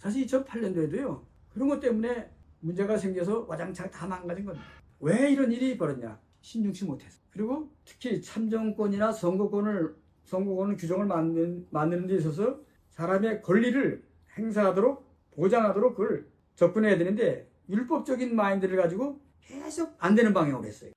사실 2008년도에도요. 그런 것 때문에 문제가 생겨서 와장창 다 망가진 겁니다. 왜 이런 일이 벌어졌냐? 신중치 못해서. 그리고 특히 참정권이나 선거권을 규정을 만드는 데 있어서 사람의 권리를 행사하도록 보장하도록 그걸 접근해야 되는데 율법적인 마인드를 가지고 계속 안 되는 방향으로 했어요.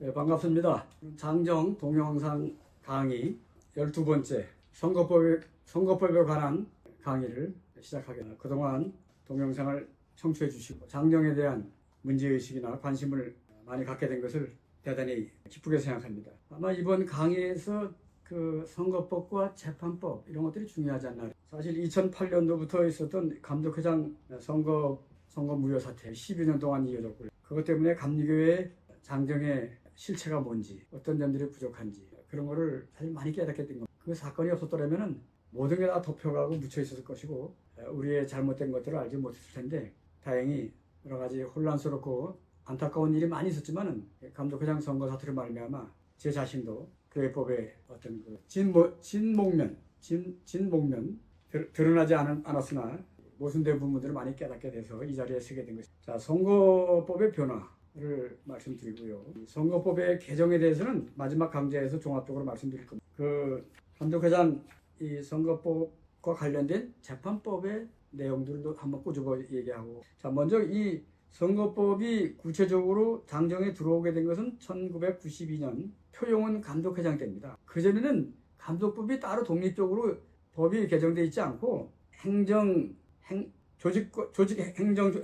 네, 반갑습니다. 장정 동영상 강의 12번째 선거법에 관한 강의를 시작하겠습니다. 그동안 동영상을 청취해 주시고 장정에 대한 문제의식이나 관심을 많이 갖게 된 것을 대단히 기쁘게 생각합니다. 아마 이번 강의에서 그 선거법과 재판법 이런 것들이 중요하지 않나. 사실 2008년도부터 있었던 감독회장 선거 무효 사태 12년 동안 이어졌고요. 그것 때문에 감리교회 장정의 실체가 뭔지, 어떤 점들이 부족한지 그런 거를 사실 많이 깨닫게 된 겁니다. 그 사건이 없었더라면 모든 게 다 덮여가고 묻혀 있었을 것이고 우리의 잘못된 것들을 알지 못했을 텐데 다행히 여러 가지 혼란스럽고 안타까운 일이 많이 있었지만은 감독회장 선거 사태로 말미암아 제 자신도 교회법의 어떤 그 진목면 드러나지 않았으나 모순된 부분들을 많이 깨닫게 돼서 이 자리에 서게 된 것입니다. 자, 선거법의 변화를 말씀드리고요. 선거법의 개정에 대해서는 마지막 강좌에서 종합적으로 말씀드릴 겁니다. 그 감독회장 이 선거법과 관련된 재판법의 내용들도 한번 꼬집어 얘기하고, 자, 먼저 이 선거법이 구체적으로 장정에 들어오게 된 것은 1992년 표용은 감독회장 때입니다. 그전에는 감독법이 따로 독립적으로 법이 개정되어 있지 않고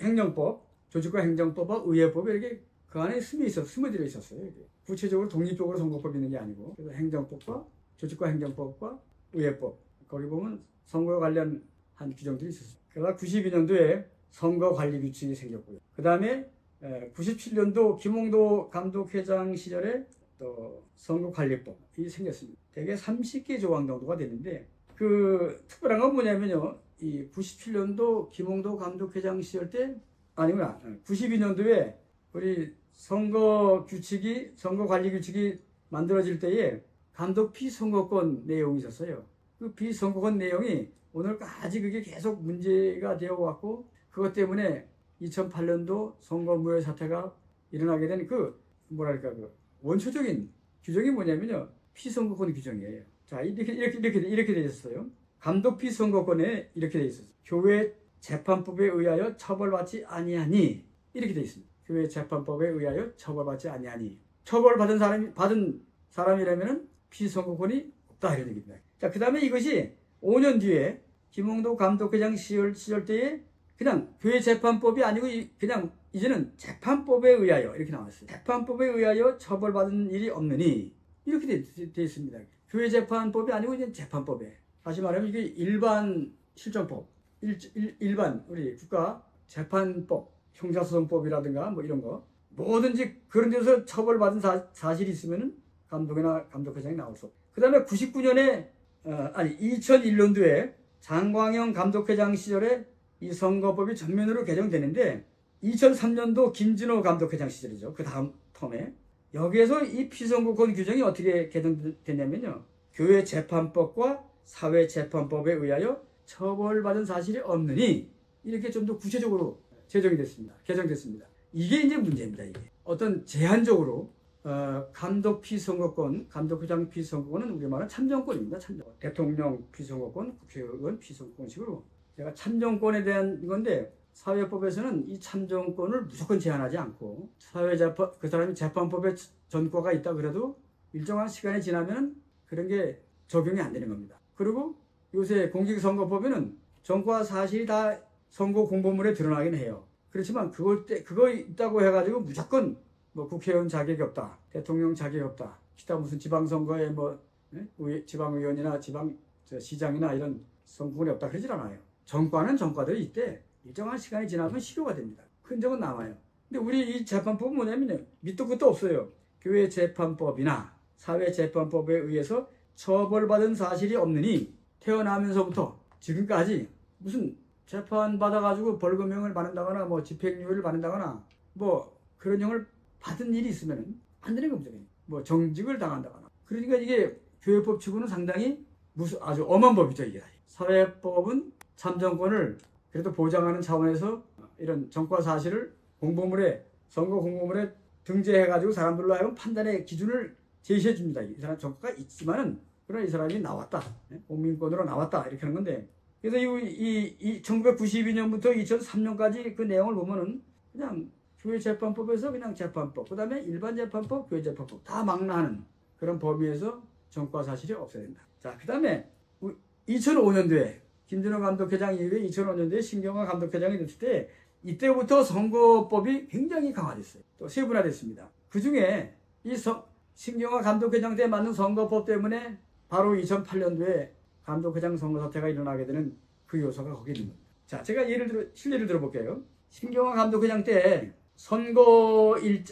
행정법, 조직과 행정법과 의회법이 이렇게 그 안에 스며들어 있었어요. 구체적으로 독립적으로 선거법이 있는 게 아니고, 그래서 행정법과 조직과 행정법과 의회법, 거기 보면 선거와 관련한 규정들이 있었어요. 그러다 92년도에 선거관리규칙이 생겼고요. 그 다음에 97년도 김홍도 감독회장 시절에 또 선거관리법이 생겼습니다. 대개 30개 조항 정도가 되는데, 그 특별한 건 뭐냐면요, 이 97년도 김홍도 감독회장 시절 때, 아니구나, 92년도에 우리 선거관리규칙이 만들어질 때에 감독 피선거권 내용이 있었어요. 그 피선거권 내용이 오늘까지 그게 계속 문제가 되어 왔고, 그것 때문에 2008년도 선거무효 사태가 일어나게 된 그 원초적인 규정이 뭐냐면요, 피선거권 규정이에요. 자, 이렇게 돼 있었어요. 감독 피선거권에 이렇게 돼 있었어요. 교회 재판법에 의하여 처벌받지 아니하니, 이렇게 돼 있습니다. 교회 재판법에 의하여 처벌받지 아니하니, 처벌받은 사람이라면은 피선거권이 없다, 이런 얘기입니다. 자, 그 다음에 이것이 5년 뒤에 김홍도 감독회장 시절 때에 그냥 교회 재판법이 아니고 그냥 이제는 재판법에 의하여 이렇게 나왔어요. 재판법에 의하여 처벌받은 일이 없느니, 이렇게 돼 있습니다. 교회 재판법이 아니고 이제 재판법에, 다시 말하면 이게 일반 실정법, 일반 우리 국가 재판법, 형사소송법이라든가 뭐 이런 거, 뭐든지 그런 데서 처벌받은 사실이 있으면은 감독이나 감독회장이 나올 수 없고, 그 다음에 2001년도에 장광영 감독회장 시절에 이 선거법이 전면으로 개정되는데, 2003년도 김진호 감독회장 시절이죠. 그 다음 텀에 여기에서 이 피선거권 규정이 어떻게 개정됐냐면요, 교회 재판법과 사회 재판법에 의하여 처벌받은 사실이 없느니, 이렇게 좀 더 구체적으로 개정됐습니다. 이게 이제 문제입니다. 이게 어떤 제한적으로 감독 피선거권, 감독회장 피선거권은 우리말은 참정권입니다. 참정권. 대통령 피선거권, 국회의원 피선거권식으로 제가 참정권에 대한 건데, 사회법에서는 이 참정권을 무조건 제한하지 않고, 그 사람이 재판법에 전과가 있다 그래도 일정한 시간이 지나면 그런 게 적용이 안 되는 겁니다. 그리고 요새 공직선거법에는 전과 사실이 다 선거 공보물에 드러나긴 해요. 그렇지만 그거 있다고 해가지고 무조건 뭐 국회의원 자격이 없다, 대통령 자격이 없다, 기타 무슨 지방선거에 지방의원이나 시장이나 이런 선거권이 없다, 그러질 않아요. 전과는 전과들이 있대. 일정한 시간이 지나면 실효가 됩니다. 큰 적은 남아요. 근데 우리 이 재판법은 뭐냐면 밑도 끝도 없어요. 교회 재판법이나 사회 재판법에 의해서 처벌받은 사실이 없느니, 태어나면서부터 지금까지 무슨 재판 받아가지고 벌금형을 받는다거나 뭐 집행유예를 받는다거나 뭐 그런 형을 받은 일이 있으면 안 되는 겁니다. 뭐 정직을 당한다거나 그러니까 이게 교회법 치고는 상당히 아주 엄한 법이죠, 이게. 사회법은 참정권을 그래도 보장하는 차원에서 이런 정과 사실을 공보물에, 선거 공보물에 등재해가지고 사람들로 하여금 판단의 기준을 제시해 줍니다. 이 사람 정과가 있지만은, 그러나 이 사람이 나왔다. 공민권으로 나왔다. 이렇게 하는 건데. 그래서 이 1992년부터 2003년까지 그 내용을 보면은 그냥 교회재판법에서 그냥 재판법, 그 다음에 일반 재판법, 교회재판법 다 망라하는 그런 범위에서 정과 사실이 없어야 된다. 자, 그 다음에 2005년도에 김진호 감독회장 이후에 2005년도에 신경화 감독회장이 됐을 때 이때부터 선거법이 굉장히 강화됐어요. 또 세분화됐습니다. 그 중에 이 신경화 감독회장 때 만든 선거법 때문에 바로 2008년도에 감독회장 선거 사태가 일어나게 되는 그 요소가 거기 있는 겁니다. 자, 제가 실례를 들어볼게요. 신경화 감독회장 때 선거일을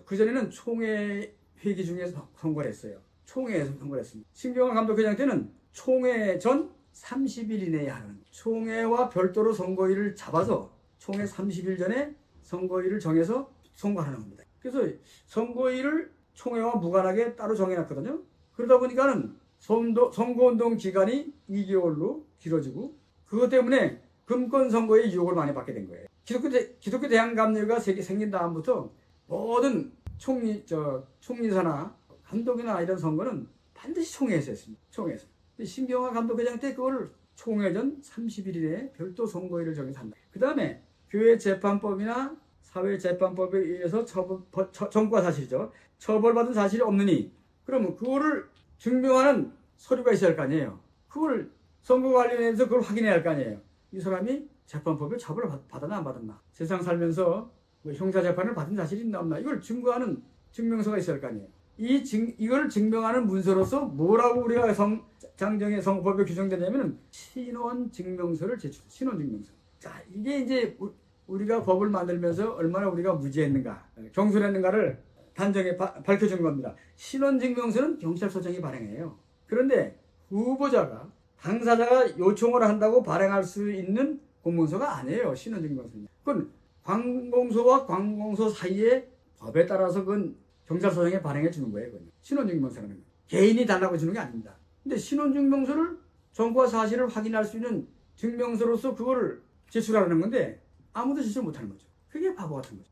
그전에는 총회 회기 중에서 선거를 했어요. 총회에서 선거를 했습니다. 신경화 감독회장 때는 총회 전 30일 이내에 하는, 총회와 별도로 선거일을 잡아서 총회 30일 전에 선거일을 정해서 선거하는 겁니다. 그래서 선거일을 총회와 무관하게 따로 정해놨거든요. 그러다 보니까는 선거운동 기간이 2개월로 길어지고, 그것 때문에 금권선거에 유혹을 많이 받게 된 거예요. 기독교 대항감리가 생긴 다음부터 모든 총리사나 감독이나 이런 선거는 반드시 총회에서 했습니다. 총회에서. 신경화 감독회장 때 그걸 총회 전 30일에 별도 선거일을 정해서 한다. 그 다음에 교회재판법이나 사회재판법에 의해서 정과 사실이죠. 처벌받은 사실이 없느니, 그러면 그거를 증명하는 서류가 있어야 할 거 아니에요. 그걸 선거 관련해서 그걸 확인해야 할 거 아니에요. 이 사람이 재판법에 처벌을 받았나 안 받았나, 세상 살면서 뭐 형사재판을 받은 사실이 있나 없나, 이걸 증거하는 증명서가 있어야 할 거 아니에요. 이걸 증명하는 문서로서 뭐라고 우리가 장정의 선거법에 규정되냐면은 신원증명서를 제출해요. 신원증명서. 자, 이게 이제 우리가 법을 만들면서 얼마나 우리가 무지했는가, 경솔했는가를 단정에 밝혀준 겁니다. 신원증명서는 경찰서장이 발행해요. 그런데 후보자가, 당사자가 요청을 한다고 발행할 수 있는 공문서가 아니에요. 신원증명서는. 그건 관공서와 관공서 사이에 법에 따라서 그건 경찰서장에 발행해 주는 거예요. 그건 신원증명서라는 거. 개인이 달라고 주는 게 아닙니다. 근데 신원증명서를 정과 사실을 확인할 수 있는 증명서로서 그거를 제출하는 건데 아무도 제출 못하는 거죠. 그게 바보 같은 거죠.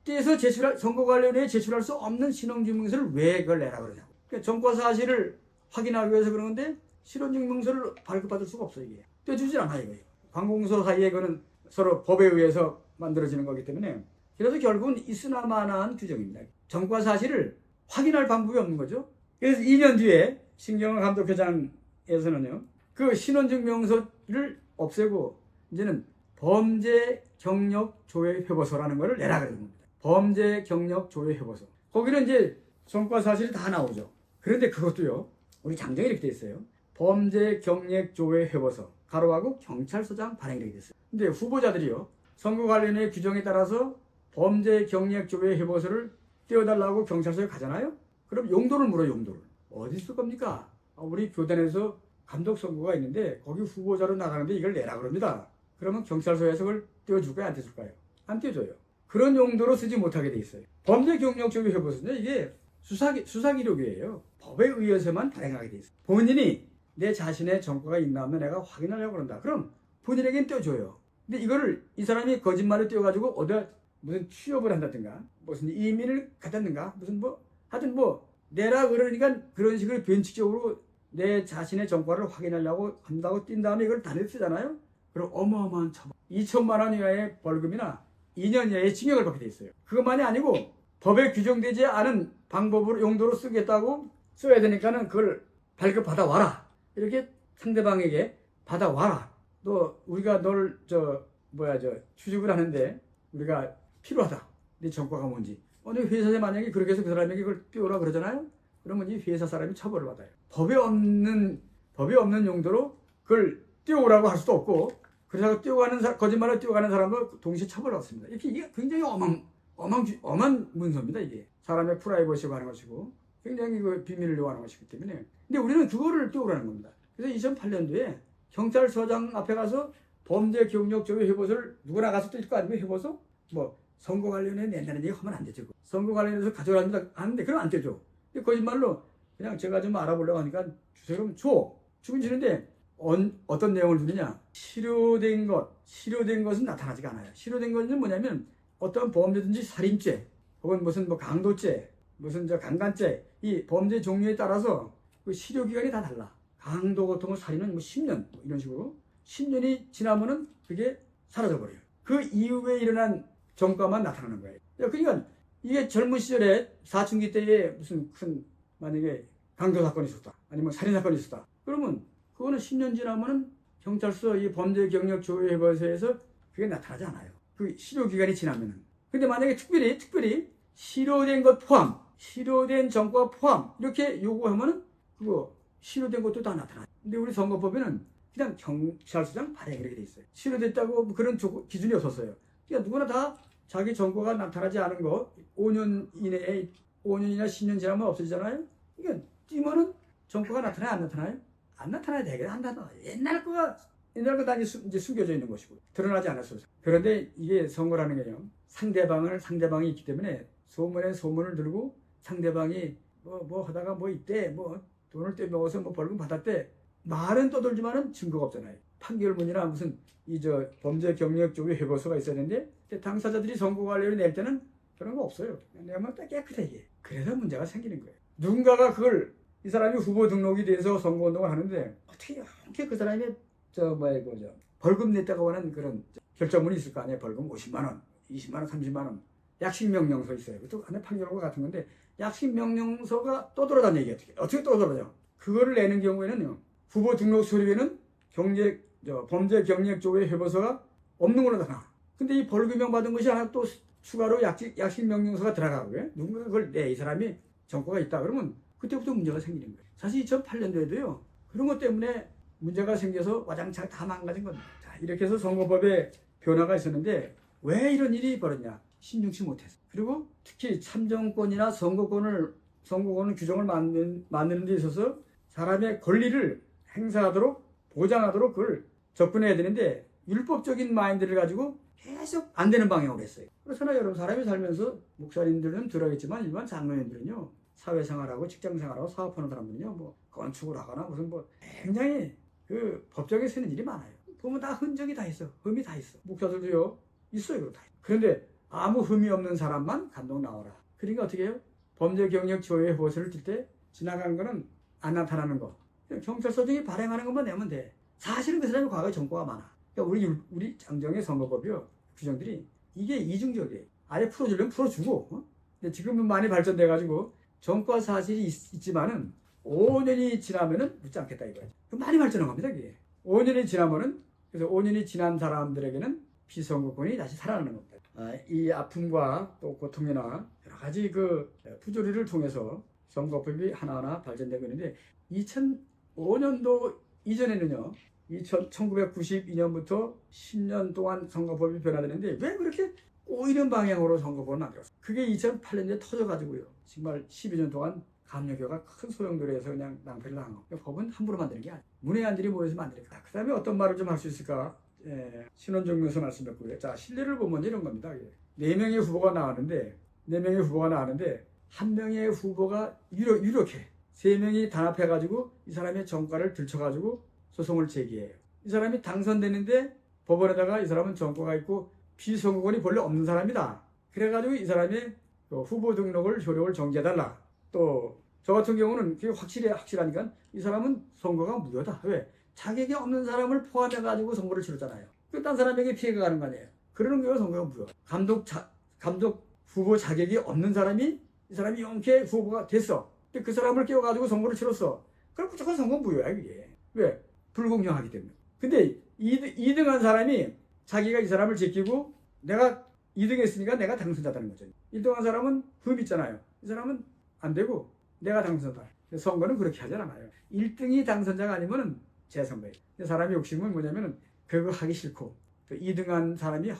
때에서 선거 관련에 제출할 수 없는 신원증명서를 왜 그걸 내라 그러냐고. 그러니까 정과 사실을 확인하기 위해서 그런 건데 신원증명서를 발급받을 수가 없어요. 이게 떼주질 않아요. 이거예요. 관공서 사이에 그는 서로 법에 의해서 만들어지는 거기 때문에, 그래서 결국은 있으나마나한 규정입니다. 정과 사실을 확인할 방법이 없는 거죠. 그래서 2년 뒤에 신경화 감독회장에서는요, 그 신원증명서를 없애고 이제는 범죄 경력 조회 회보서라는 것을 내라 그러는 겁니다. 범죄 경력 조회 회보서. 거기는 이제 정과 사실이 다 나오죠. 그런데 그것도요, 우리 장정이 이렇게 돼 있어요. 범죄 경력 조회 회보서 가로하고 경찰서장 발행이 되게 됐어요. 근데 후보자들이요, 선거 관련의 규정에 따라서 범죄 경력 조회 회보서를 떼어달라고 경찰서에 가잖아요. 그럼 용도를 물어요. 용도를 어디 있을 겁니까? 우리 교단에서 감독 선거가 있는데 거기 후보자로 나가는데 이걸 내라 그럽니다. 그러면 경찰서에서 그걸 떼어줄까요? 안 떼어줄까요? 안 떼어줘요. 그런 용도로 쓰지 못하게 돼 있어요. 범죄 경력 조회 회보서는 이게 수사 기록이에요. 법에 의해서만 발행하게 돼 있어요. 본인이 내 자신의 정과가 있나 하면 내가 확인하려고 그런다. 그럼 본인에겐 떼어줘요. 근데 이거를 이 사람이 거짓말을 떼어가지고 어디다 무슨 취업을 한다든가 무슨 이민을 갔다든가 무슨 하여튼 내라 그러니까 그런 식으로 변칙적으로 내 자신의 정과를 확인하려고 한다고 뛴 다음에 이걸 다 내쓰잖아요. 그럼 어마어마한 처벌, 2천만 원 이하의 벌금이나 2년 이하의 징역을 받게 돼 있어요. 그것만이 아니고 법에 규정되지 않은 방법으로 용도로 쓰겠다고 써야 되니까는 그걸 발급받아 와라. 이렇게 상대방에게 받아와라. 너 우리가 널 취직을 하는데 우리가 필요하다. 네 정과가 뭔지. 어느 회사에 만약에 그렇게 해서 그 사람에게 그걸 띄우라 그러잖아요. 그러면 이 회사 사람이 처벌을 받아요. 법에 없는 용도로 그걸 띄우라고 할 수도 없고, 그래서 거짓말을 띄워가는 사람도 동시에 처벌을 받습니다. 이게 굉장히 엄한 문서입니다. 이게 사람의 프라이버시가 하는 것이고 굉장히 그 비밀을 요하는 것이기 때문에. 근데 우리는 그거를 띄우라는 겁니다. 그래서 2008년도에 경찰서장 앞에 가서 범죄 경력 조회 회보서를 누구나 가서 뜰 거 아니면 회보서 선거 관련해 낸다는 얘기 하면 안 되죠. 선거 관련해서 가져가랍니다 하는데 그럼 안 되죠. 거짓말로 그냥 제가 좀 알아보려고 하니까 주세요. 그럼 줘. 주긴 주는데 어떤 내용을 주느냐. 실효된 것은 나타나지가 않아요. 실효된 것은 뭐냐면 어떤 범죄든지 살인죄 혹은 무슨 뭐 강도죄 무슨 저 강간죄 이 범죄 종류에 따라서 그 실효기간이 다 달라. 강도 같은 거 살인은 뭐 10년 뭐 이런 식으로 10년이 지나면은 그게 사라져버려요. 그 이후에 일어난 전과만 나타나는 거예요. 그러니까 이게 젊은 시절에 사춘기 때에 무슨 큰 만약에 강도 사건이 있었다 아니면 살인 사건이 있었다 그러면 그거는 10년 지나면은 경찰서 이 범죄 경력 조회 해버서에서 그게 나타나지 않아요. 그 실효 기간이 지나면은. 근데 만약에 특별히 실효된 것 포함, 실효된 전과 포함 이렇게 요구하면은 그거 실효된 것도 다 나타나요. 근데 우리 선거법에는 그냥 경찰서장 발행 이렇게 돼 있어요. 실효됐다고 그런 기준이 없었어요. 그러니까 누구나 다 자기 전과가 나타나지 않은 거 5년 이내에 5년이나 10년 지나면 없어지잖아요. 그러니까 띄면은 전과가 나타나요, 안 나타나요? 안 나타나야 되게 한다. 옛날 거 다 이제 숨겨져 있는 것이고 드러나지 않았어요. 그런데 이게 선거라는 게요. 상대방이 있기 때문에 소문을 들고 상대방이 뭐 하다가 뭐 이때 뭐 돈을 떼먹어서 뭐 벌금 받았대 말은 떠돌지만은 증거가 없잖아요. 판결문이나 무슨 범죄 경력 조회 해고서가 있어야 되는데 당사자들이 선거 관리를 낼 때는 그런 거 없어요. 내면 딱 깨끗해 이게. 그래서 문제가 생기는 거예요. 누군가가 그걸 이 사람이 후보 등록이 돼서 선거운동을 하는데 어떻게 이렇게 그 사람이 벌금 냈다고 하는 그런 결정문이 있을 거 아니에요. 벌금 50만 원, 20만 원, 30만 원. 약식 명령서 있어요. 그것도 안에 판결과 같은 건데 약식 명령서가 떠돌아다니는 얘기 어떻게 떠돌아다녀? 그거를 내는 경우에는요. 후보 등록 서류에는 범죄 경력 조회 해보서가 없는 걸로 나타나. 근데 이 벌금형 받은 것이 하나 또 추가로 약식 명령서가 들어가고요. 누군가 그걸 이 사람이 전과가 있다 그러면 그때부터 문제가 생기는 거예요. 사실 2008년도에도요. 그런 것 때문에 문제가 생겨서 와장창 다 망가진 겁니다. 자, 이렇게 해서 선거법에 변화가 있었는데 왜 이런 일이 벌어졌냐? 신중치 못해서. 그리고 특히 참정권이나 선거권을 규정을 만드는 데 있어서 사람의 권리를 행사하도록 보장하도록 그걸 접근해야 되는데 율법적인 마인드를 가지고 계속 안 되는 방향으로 했어요. 그렇잖아요. 여러분 사람이 살면서 목사님들은 들어야겠지만 일반 장로님들은요. 사회생활하고 직장생활하고 사업하는 사람들은요. 뭐 건축을 하거나 무슨 뭐 굉장히 그 법정에 쓰는 일이 많아요. 보면 다 흔적이 다 있어. 흠이 다 있어. 목사들도요. 있어요. 그거 다. 그런데 아무 흠이 없는 사람만 감독 나오라. 그러니까 어떻게 해요? 범죄 경력 조회 호소를 뛸 때 지나간 거는 안 나타나는 거. 경찰서장이 발행하는 것만 내면 돼. 사실은 그 사람이 과거에 전과가 많아. 그러니까 우리 장정의 선거법이요. 규정들이 이게 이중적이에요. 아예 풀어주려면 풀어주고. 근데 지금은 많이 발전돼가지고 전과 사실이 있지만은 5년이 지나면은 묻지 않겠다 이거예요. 많이 발전한 겁니다. 이게. 5년이 지나면은 그래서 5년이 지난 사람들에게는 피선거권이 다시 살아나는 겁니다. 이 아픔과 또 고통이나 여러 가지 그 부조리를 통해서 선거법이 하나하나 발전되고 있는데 2005년도 이전에는요. 1992년부터 10년 동안 선거법이 변화되는데 왜 그렇게 꼬이는 방향으로 선거법을 만들었어요? 그게 2008년에 터져가지고요. 정말 12년 동안 감염교가 큰 소용돌이에서 그냥 낭패를 당한 거. 법은 함부로 만드는 게 아니에요. 문외한들이 모여서 만드는 거다. 그 다음에 어떤 말을 좀 할 수 있을까? 신원정명서 말씀드렸고요. 자, 신뢰를 보면 이런 겁니다. 4명의 후보가 나왔는데 1명의 후보가 유력해. 3명이 단합해가지고 이 사람의 정과를 들춰가지고 소송을 제기해요. 이 사람이 당선되는데 법원에다가 이 사람은 정과가 있고 피선거권이 본래 없는 사람이다. 그래가지고 이 사람의 후보 등록을 효력을 정지해달라. 또 저 같은 경우는 그게 확실하니까 이 사람은 선거가 무효다. 왜? 자격이 없는 사람을 포함해가지고 선거를 치렀잖아요. 그 딴 사람에게 피해가 가는 거 아니에요. 그러는 경우가 선거가 무효. 감독 후보 자격이 없는 사람이 이 사람이 영케 후보가 됐어. 근데 그 사람을 깨워가지고 선거를 치렀어. 그럼 무조건 선거 무효야 이게. 왜? 불공정하기 때문에. 근데 2등한 사람이 자기가 이 사람을 제끼고 내가 2등했으니까 내가 당선자다는 거죠. 1등한 사람은 흠 있잖아요. 이 사람은 안 되고 내가 당선자. 선거는 그렇게 하지 않아요. 1등이 당선자가 아니면은 재선거예요. 사람의 욕심은 뭐냐면은 그거 하기 싫고 또 2등한 사람이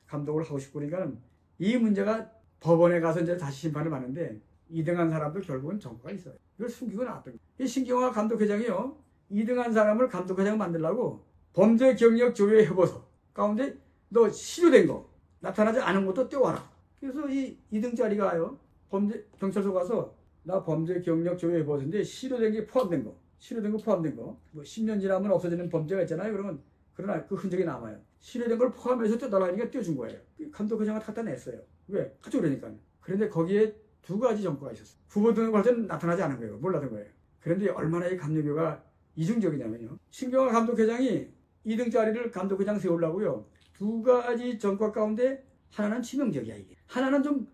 감독을 하고 싶고 그러니까는 이 문제가 법원에 가서 이제 다시 심판을 받는데 2등한 사람도 결국은 정과가 있어요. 이걸 숨기고 나왔던 거예요. 이 신경화 감독회장이요. 2등한 사람을 감독회장 만들려고 범죄 경력 조회 해보서 가운데 너 실효된 거 나타나지 않은 것도 떼와라. 그래서 이 2등짜리가요. 경찰서 가서 나 범죄 경력 조회해보는데 실효된 게 포함된 거, 뭐 10년 지나면 없어지는 범죄가 있잖아요. 그러나 그 흔적이 남아요. 실효된 걸 포함해서 떼달라니까 떼어준 거예요. 감독회장을 갖다 냈어요. 왜? 하죠 그러니까. 그런데 거기에 두 가지 정보가 있었어요. 후보 등록할 때는 나타나지 않은 거예요. 몰랐던 거예요. 그런데 얼마나 이 감리교가 이중적이냐면요. 신경화 감독회장이 2등짜리를 감독회장 세우려고요. 두 가지 정과 가운데 하나는 치명적이야 이게. 하나는 좀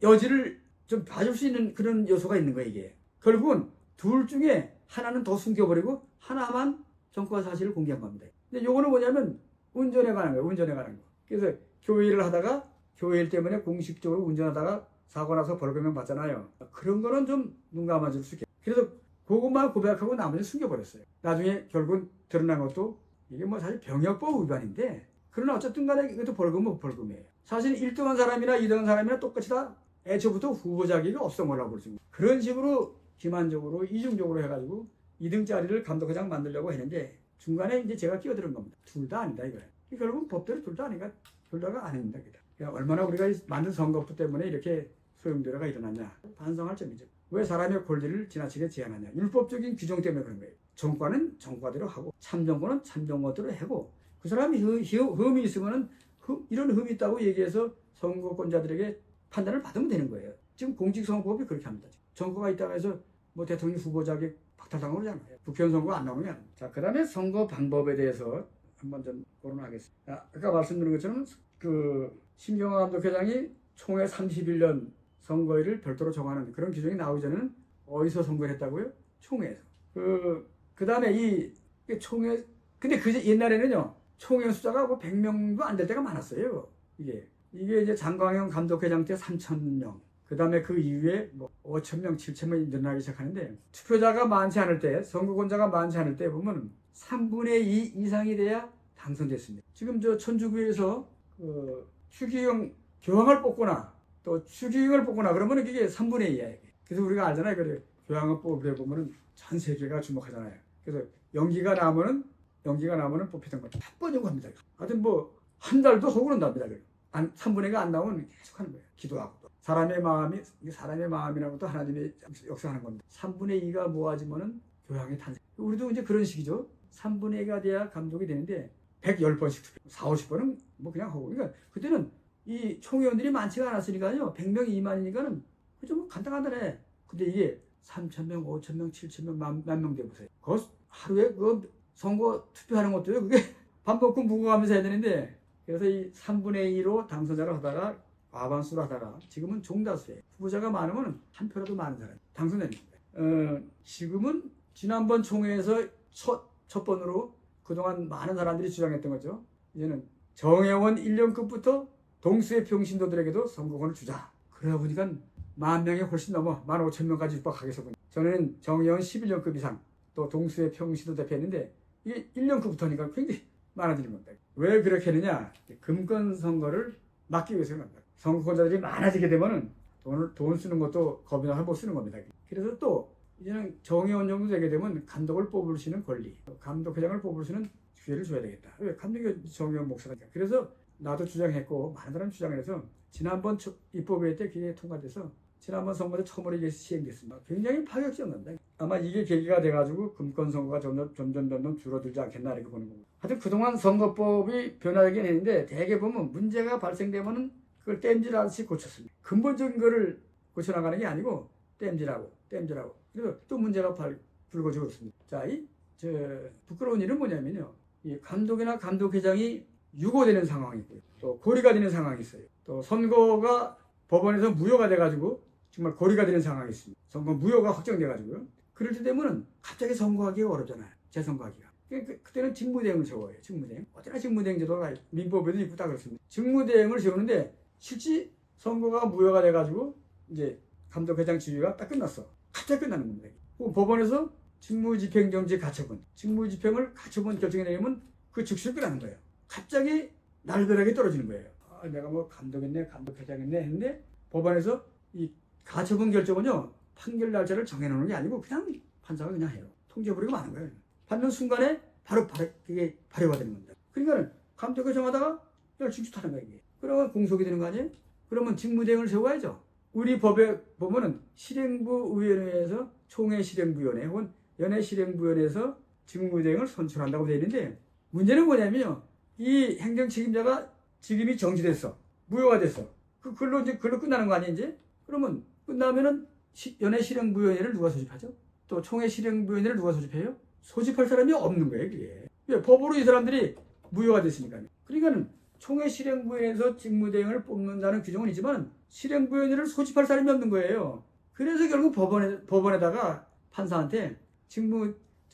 여지를 좀 봐줄 수 있는 그런 요소가 있는 거예요 이게. 결국은 둘 중에 하나는 더 숨겨버리고 하나만 정과 사실을 공개한 겁니다. 근데 요거는 뭐냐면 운전에 관한 거예요. 운전에 관한 거. 그래서 교회 일을 하다가 교회 일 때문에 공식적으로 운전하다가 사고 나서 벌금형 받잖아요. 그런 거는 좀 눈 감아줄 수 있게. 그래서 그것만 고백하고 나머지 숨겨버렸어요. 나중에 결국은 드러난 것도 이게 뭐 사실 병역법 위반인데 그러나 어쨌든 간에 이것도 벌금은 벌금이에요. 사실 1등한 사람이나 2등한 사람이나 똑같이 다 애초부터 후보 자격이 없어 뭐라고 볼 수 있는 그런 식으로 기만적으로 이중적으로 해가지고 2등짜리를 감독회장 만들려고 했는데 중간에 이제 제가 끼어드는 겁니다. 둘 다 아니다 이거예요. 결국 법대로 둘 다 아니까 둘 다가 아닙니다. 그러니까 얼마나 우리가 만든 선거법 때문에 이렇게 소용돌이가 일어났냐 반성할 점이죠. 왜 사람의 권리를 지나치게 제한하냐. 율법적인 규정 때문에 그런 거예요. 정과는 정과대로 하고 참정권은 참정권대로 하고 그 사람이 흠이 있으면은 이런 흠이 있다고 얘기해서 선거권자들에게 판단을 받으면 되는 거예요. 지금 공직선거법이 그렇게 합니다. 정과가 있다고 해서 뭐 대통령 후보 자격 박탈당하고 그러잖아요. 국회의원 선거 안 나오면. 자, 그 다음에 선거 방법에 대해서 한번 좀 거론하겠습니다. 아까 말씀드린 것처럼 그 신경화 감독회장이 총회 31년 선거일을 별도로 정하는 그런 규정이 나오기 전에는 어디서 선거를 했다고요? 총회에서. 그 다음에 이 총회, 근데 옛날에는요, 총회 숫자가 뭐 100명도 안 될 때가 많았어요. 이게 이제 장광영 감독회장 때 3,000명. 그 다음에 그 이후에 뭐 5,000명, 7,000명이 늘어나기 시작하는데 투표자가 많지 않을 때, 선거권자가 많지 않을 때 보면 3분의 2 이상이 돼야 당선됐습니다. 지금 저 천주교에서 추기경 교황을 뽑거나 또 추기경을 뽑거나 그러면 이게 3분의 2야. 그래서 우리가 알잖아요. 그래 교황을 뽑으려 보면은 전 세계가 주목하잖아요. 그래서 연기가 나면은 뽑히던 거죠. 8번 정도 합니다. 하여튼 뭐 한 달도 하고 그런답니다. 3분의 2가 안 나오면 계속 하는 거예요. 기도하고. 사람의 마음이라고 또 하나님이 역사하는 겁니다. 3분의 2가 모아지면은 교황이 탄생. 우리도 이제 그런 식이죠. 3분의 2가 돼야 감독이 되는데 110번씩 투표. 4, 50번은 뭐 그냥 하고. 그러니까 그때는 이 총회원들이 많지가 않았으니까요. 100명 미만이니까는 그죠 뭐 간단해. 근데 이게 3,000명, 5,000명, 7,000명, 만 명 돼보세요. 그 하루에 그 선거 투표하는 것도요. 그게 밥 먹고 묵어가면서 해야 되는데 그래서 이 3분의 2로 당선자를 하다가 과반수로 하다가 지금은 종다수예요. 후보자가 많으면 한 표라도 많은 사람이 당선되는 겁니다. 지금은 지난번 총회에서 첫 번으로 그동안 많은 사람들이 주장했던 거죠. 이제는 정혜원 1년급부터 동수의 평신도들에게도 선거권을 주자. 그러다 보니까 10,000명이 훨씬 넘어 15,000명까지 육박하겠어. 저는 정혜원 11년급 이상 또 동수의 평신도 대표했는데 이게 1년급부터니까 굉장히 많아지는 겁니다. 왜 그렇게 했느냐? 금권 선거를 막기 위해서 그런 겁니다. 선거권자들이 많아지게 되면은 돈 쓰는 것도 겁이나 하고 쓰는 겁니다. 그래서 또 이제는 정의원 정도 되게 되면 감독을 뽑을 수 있는 권리, 감독회장을 뽑을 수 있는 기회를 줘야 되겠다. 왜? 감독이 정의원 목사니까. 그래서 나도 주장했고 많은 사람이 주장을 해서 지난번 입법회 때 그게 통과돼서 지난번 선거 때 처음으로 이게 시행됐습니다. 굉장히 파격적입니다. 아마 이게 계기가 돼가지고 금권 선거가 점점 줄어들지 않겠나 이렇게 보는 겁니다. 하여튼 그동안 선거법이 변화되긴 했는데 대개 보면 문제가 발생되면은 그걸 땜질하듯이 고쳤습니다. 근본적인 거를 고쳐나가는 게 아니고 땜질하고. 그래서 또 문제가 불거지고 있습니다. 자, 부끄러운 일은 뭐냐면요. 이 감독이나 감독회장이 유고되는 상황이 있고요. 또 고리가 되는 상황이 있어요. 또 선거가 법원에서 무효가 돼가지고 정말 고리가 되는 상황이 있습니다. 선거 무효가 확정돼가지고요. 그럴 때 되면은 갑자기 선거하기가 어렵잖아요. 재선거하기가. 그때는 직무대행을 세워요. 직무대행. 어디나 직무대행 제도가 민법에도 있고 다 그렇습니다. 직무대행을 세우는데 실제 선거가 무효가 돼가지고 이제 감독회장 지위가 딱 끝났어. 갑자기 끝나는 겁니다. 법원에서 직무집행정지 가처분. 직무집행을 가처분 결정이 내리면 그 즉시를 끝나는 거예요. 갑자기 날벼락이 떨어지는 거예요. 내가 뭐 감독했네, 감독회장했네 했는데 법원에서 이 가처분 결정은요 판결 날짜를 정해놓는 게 아니고 그냥 판사가 그냥 해요. 통지해버리고 마는 거예요. 받는 순간에 바로 그게 발효가 되는 겁니다. 그러니까 감독회장 하다가 즉시 타는 거예요. 이게. 그러면 공속이 되는 거 아니에요? 그러면 직무대행을 세워야죠. 우리 법에 보면은 실행부위원회에서 총회실행부위원회 혹은 연회실행부위원회에서 직무대행을 선출한다고 되어 있는데 문제는 뭐냐면요. 이 행정책임자가 직임이 정지됐어. 무효가 됐어. 그걸로 이제 그걸로 끝나는 거 아니야 이제? 그러면 끝나면은 연회실행부위원회를 누가 소집하죠? 또 총회실행부위원회를 누가 소집해요? 소집할 사람이 없는 거예요, 그게. 왜? 법으로 이 사람들이 무효가 됐으니까요. 그러니까는 총회실행부위원회에서 직무대행을 뽑는다는 규정은 있지만 실행부위원회를 소집할 사람이 없는 거예요. 그래서 결국 법원에다가 판사한테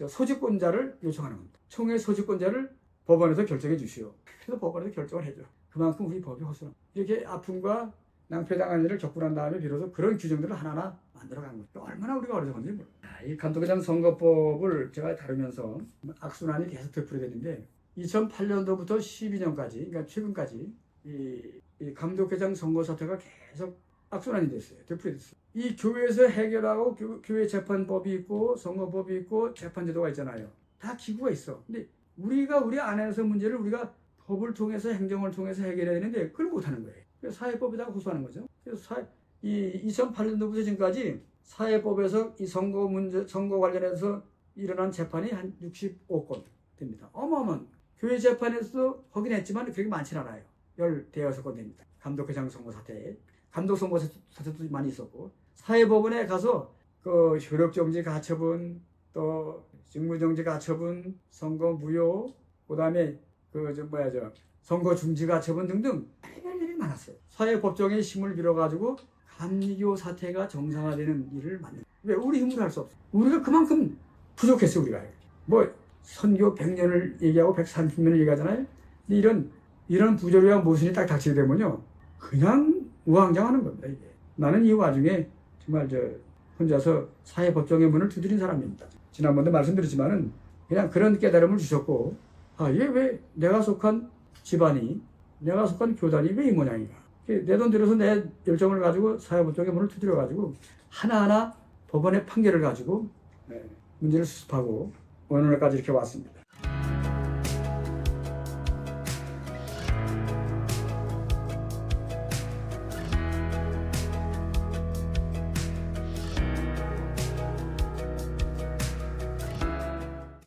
소집권자를 요청하는 겁니다. 총회 소집권자를 법원에서 결정해 주시오. 그래서 법원에서 결정을 해줘. 그만큼 우리 법이 허술함. 이렇게 아픔과 낭패당한 일을 겪고 난 다음에 비로소 그런 규정들을 하나하나 만들어간 거죠. 얼마나 우리가 어리석은지 몰라. 이 감독회장 선거법을 제가 다루면서 악순환이 계속 되풀이됐는데 2008년도부터 12년까지, 그러니까 최근까지 이 감독회장 선거 사태가 계속 악순환이 됐어요. 되풀이됐어요. 이 교회에서 해결하고 교회 재판법이 있고 선거법이 있고 재판제도가 있잖아요. 다 기구가 있어. 근데 우리가 우리 안에서 문제를 우리가 법을 통해서 행정을 통해서 해결해야 되는데 그걸 못하는 거예요. 그래서 사회법에다가 호소하는 거죠. 그래서 이 2008년도부터 지금까지 사회법에서 이 선거 관련해서 일어난 재판이 한 65건 됩니다. 어마어마한. 교회 재판에서도 하긴 했지만 그렇게 많지는 않아요. 16건 됩니다. 감독회장 선거 사태, 감독 선거 사태도 많이 있었고, 사회법원에 가서 그 효력정지 가처분, 또 직무정지 가처분, 선거 무효, 그다음에 선거 중지 가처분 등등 별별 일이 많았어요. 사회법정의 힘을 빌어가지고 감리교 사태가 정상화되는 일을 만든. 왜? 우리 힘으로 할 수 없어. 우리가 그만큼 부족했어. 우리가 선교 100년을 얘기하고 130년을 얘기하잖아요. 근데 이런 부조리와 모순이 딱 닥치게 되면요, 그냥 우왕좌왕하는 겁니다. 이게. 나는 이 와중에 정말 혼자서 사회법정의 문을 두드린 사람입니다. 지난번에 말씀드렸지만은 그냥 그런 깨달음을 주셨고, 이게 왜 내가 속한 집안이, 내가 속한 교단이 왜 이 모양인가? 내 돈 들여서 내 열정을 가지고 사회법정의 문을 두드려가지고 하나하나 법원의 판결을 가지고 문제를 수습하고 오늘까지 이렇게 왔습니다.